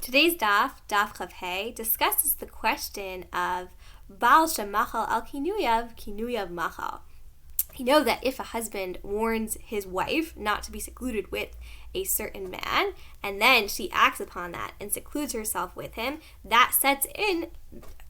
Today's daf Chav Hey, discusses the question of Baal Shemachal al Kinuyav Machal. You know that if a husband warns his wife not to be secluded with a certain man, and then she acts upon that and secludes herself with him, that sets in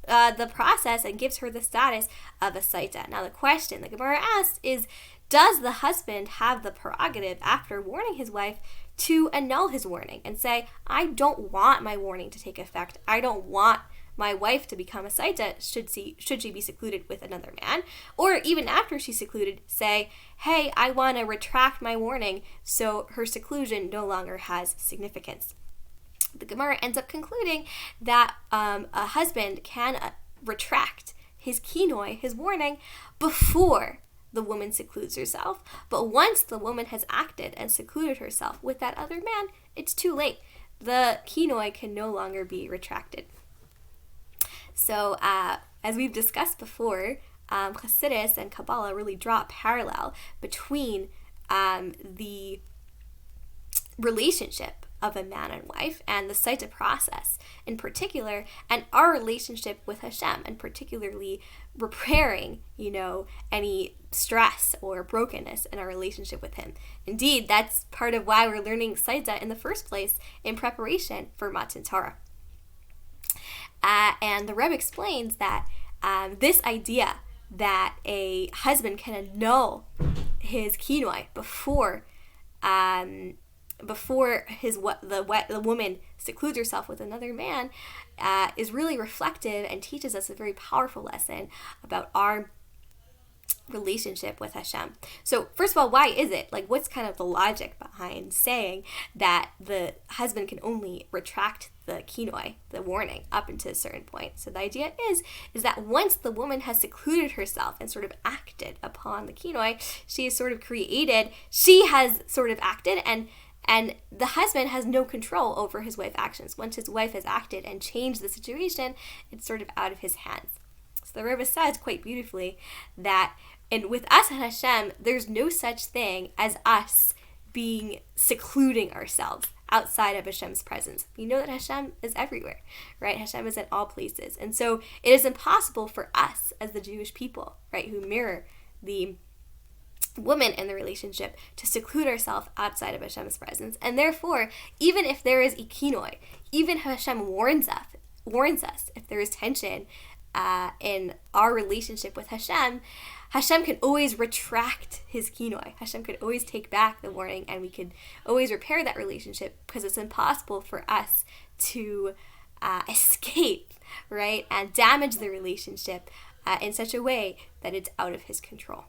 the process and gives her the status of a Sotah. Now the question the Gemara asked is, does the husband have the prerogative after warning his wife to annul his warning and say, I don't want my warning to take effect. I don't want my wife to become a Sotah should she be secluded with another man? Or even after she's secluded, say, hey, I want to retract my warning so her seclusion no longer has significance. The Gemara ends up concluding that a husband can retract his kinoi, his warning, before the woman secludes herself. But once the woman has acted and secluded herself with that other man, it's too late. The kinoi can no longer be retracted. So, as we've discussed before, Chassidus and Kabbalah really draw a parallel between the relationship of a man and wife and the Sotah process in particular, and our relationship with Hashem, and particularly repairing, any stress or brokenness in our relationship with Him. Indeed, that's part of why we're learning Sotah in the first place in preparation for Matan Torah. And the Rebbe explains that this idea that a husband can annul his kinoi before the woman secludes herself with another man is really reflective and teaches us a very powerful lesson about our relationship with Hashem. So first of all, why is it? What's kind of the logic behind saying that the husband can only retract the kinoi, the warning, up until a certain point? So the idea is that once the woman has secluded herself and sort of acted upon the kinoi, she has acted, and the husband has no control over his wife's actions. Once his wife has acted and changed the situation, it's sort of out of his hands. So the Rebbe says quite beautifully that with us and Hashem, there's no such thing as us secluding ourselves outside of Hashem's presence. You know that Hashem is everywhere, right? Hashem is in all places. And so it is impossible for us as the Jewish people, right, who mirror the woman in the relationship, to seclude ourselves outside of Hashem's presence. And therefore, even if there is ikinoi, even if Hashem warns us, if there is tension in our relationship with Hashem, Hashem can always retract his kinoi. Hashem could always take back the warning, and we could always repair that relationship, because it's impossible for us to escape, right, and damage the relationship in such a way that it's out of his control.